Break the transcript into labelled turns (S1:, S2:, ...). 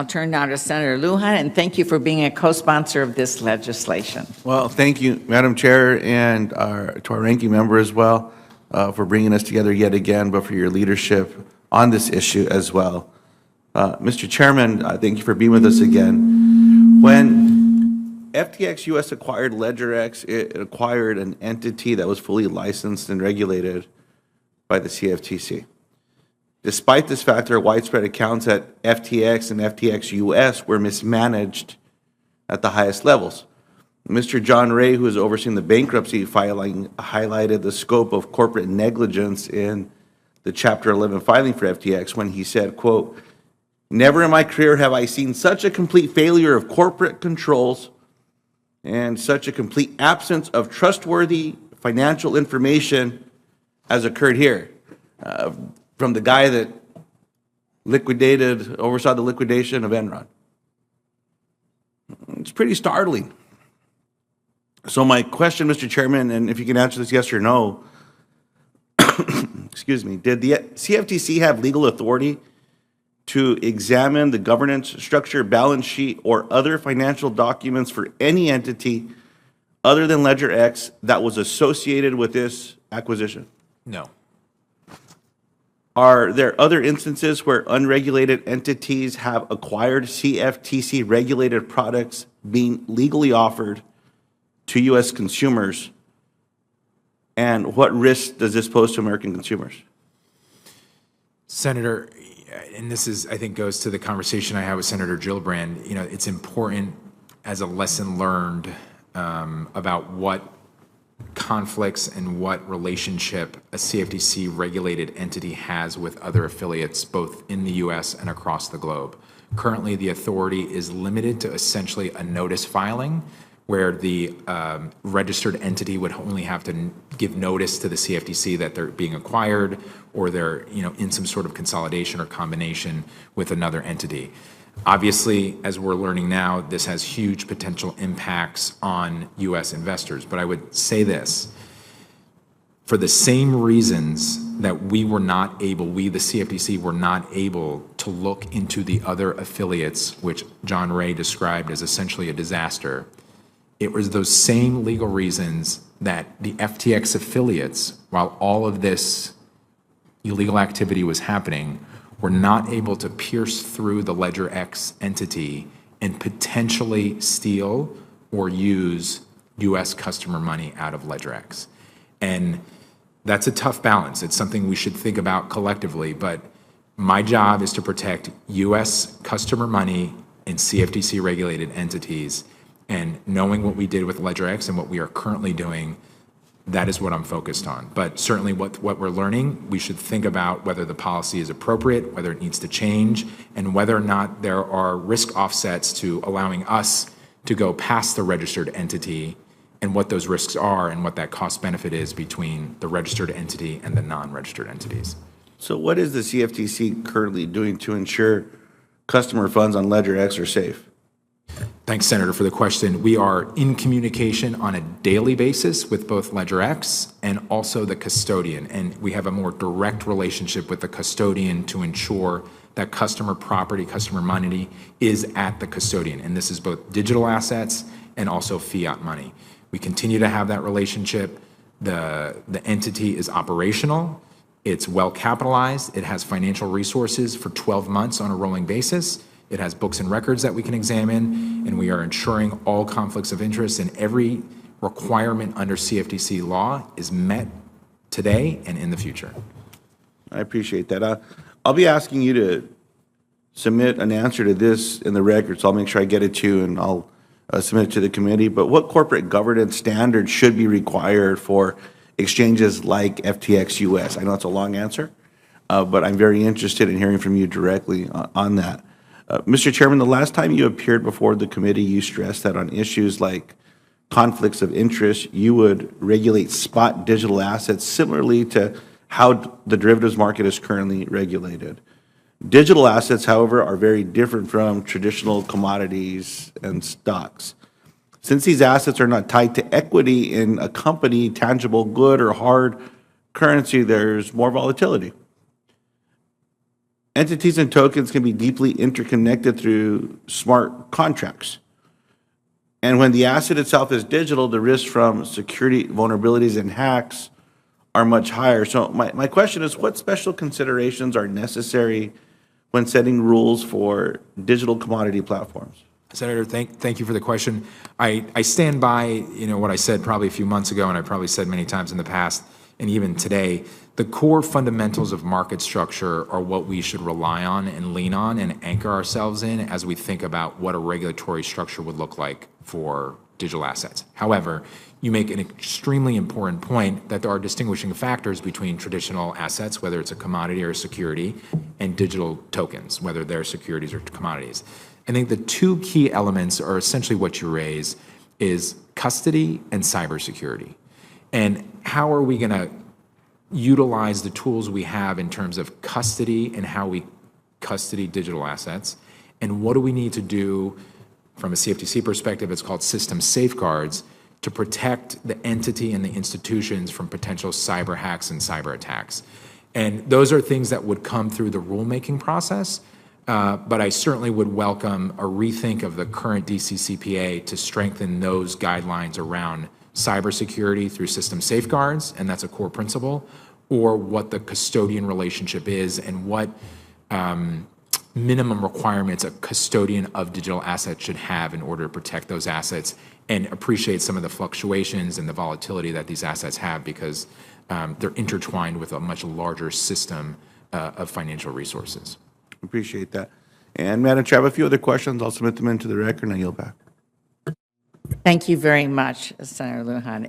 S1: turn now to Senator Luján, and thank you for being a co-sponsor of this legislation.
S2: Well, thank you, Madam Chair, and to our ranking member as well for bringing us together yet again, but for your leadership on this issue as well. Mr. Chairman, thank you for being with us again. When FTX US acquired LedgerX, it acquired an entity that was fully licensed and regulated by the CFTC. Despite this fact, there are widespread accounts that FTX and FTX US were mismanaged at the highest levels. Mr. John Ray, who is overseeing the bankruptcy filing, highlighted the scope of corporate negligence in the Chapter 11 filing for FTX when he said, quote, "Never in my career have I seen such a complete failure of corporate controls and such a complete absence of trustworthy financial information as occurred here." From the guy that oversaw the liquidation of Enron. It's pretty startling. So my question, Mr. Chairman, and if you can answer this yes or no, excuse me, did the CFTC have legal authority to examine the governance structure, balance sheet, or other financial documents for any entity other than LedgerX that was associated with this acquisition?
S3: No.
S2: Are there other instances where unregulated entities have acquired CFTC-regulated products being legally offered to U.S. consumers? And what risk does this pose to American consumers?
S3: Senator, and this is, I think, goes to the conversation I had with Senator Gillibrand. You know, it's important as a lesson learned about what conflicts and what relationship a CFTC regulated entity has with other affiliates, both in the U.S. and across the globe. Currently, the authority is limited to essentially a notice filing, where the registered entity would only have to give notice to the CFTC that they're being acquired or they're in some sort of consolidation or combination with another entity. Obviously, as we're learning now, this has huge potential impacts on U.S. investors. But I would say this, for the same reasons that we, the CFTC, were not able to look into the other affiliates, which John Ray described as essentially a disaster, it was those same legal reasons that the FTX affiliates, while all of this illegal activity was happening, were not able to pierce through the LedgerX entity and potentially steal or use U.S. customer money out of LedgerX. And that's a tough balance. It's something we should think about collectively, but my job is to protect U.S. customer money in CFTC-regulated entities. And knowing what we did with LedgerX and what we are currently doing, that is what I'm focused on. But certainly what we're learning, we should think about whether the policy is appropriate, whether it needs to change, and whether or not there are risk offsets to allowing us to go past the registered entity and what those risks are and what that cost benefit is between the registered entity and the non-registered entities.
S2: So what is the CFTC currently doing to ensure customer funds on LedgerX are safe?
S3: Thanks, Senator, for the question. We are in communication on a daily basis with both LedgerX and also the custodian, and we have a more direct relationship with the custodian to ensure that customer property, customer money is at the custodian, and this is both digital assets and also fiat money. We continue to have that relationship. The entity is operational. It's well capitalized. It has financial resources for 12 months on a rolling basis. It has books and records that we can examine, and we are ensuring all conflicts of interest and every requirement under CFTC law is met today and in the future.
S2: I appreciate that. I'll be asking you to submit an answer to this in the record, so I'll make sure I get it to you and I'll submit it to the committee. But what corporate governance standards should be required for exchanges like FTX US? I know it's a long answer, but I'm very interested in hearing from you directly on that. Mr. Chairman, the last time you appeared before the committee, you stressed that on issues like conflicts of interest, you would regulate spot digital assets similarly to how the derivatives market is currently regulated. Digital assets, however, are very different from traditional commodities and stocks. Since these assets are not tied to equity in a company, tangible good or hard currency, there's more volatility. entities and tokens can be deeply interconnected through smart contracts. And when the asset itself is digital, the risk from security vulnerabilities and hacks are much higher. So my question is, what special considerations are necessary when setting rules for digital commodity platforms?
S3: Senator, thank you for the question. I stand by, what I said probably a few months ago, and I probably said many times in the past, and even today. The core fundamentals of market structure are what we should rely on and lean on and anchor ourselves in as we think about what a regulatory structure would look like for digital assets. However, you make an extremely important point that there are distinguishing factors between traditional assets, whether it's a commodity or a security, and digital tokens, whether they're securities or commodities. I think the two key elements are essentially what you raise is custody and cybersecurity. And how are we going to utilize the tools we have in terms of custody and how we custody digital assets? And what do we need to do from a CFTC perspective? It's called system safeguards to protect the entity and the institutions from potential cyber hacks and cyber attacks. And those are things that would come through the rulemaking process. But I certainly would welcome a rethink of the current DCCPA to strengthen those guidelines around cybersecurity through system safeguards, and that's a core principle, or what the custodian relationship is and what minimum requirements a custodian of digital assets should have in order to protect those assets and appreciate some of the fluctuations and the volatility that these assets have because they're intertwined with a much larger system of financial resources.
S2: Appreciate that. And Madam Chair, I have a few other questions. I'll submit them into the record and I yield back.
S1: Thank you very much, Senator Luján.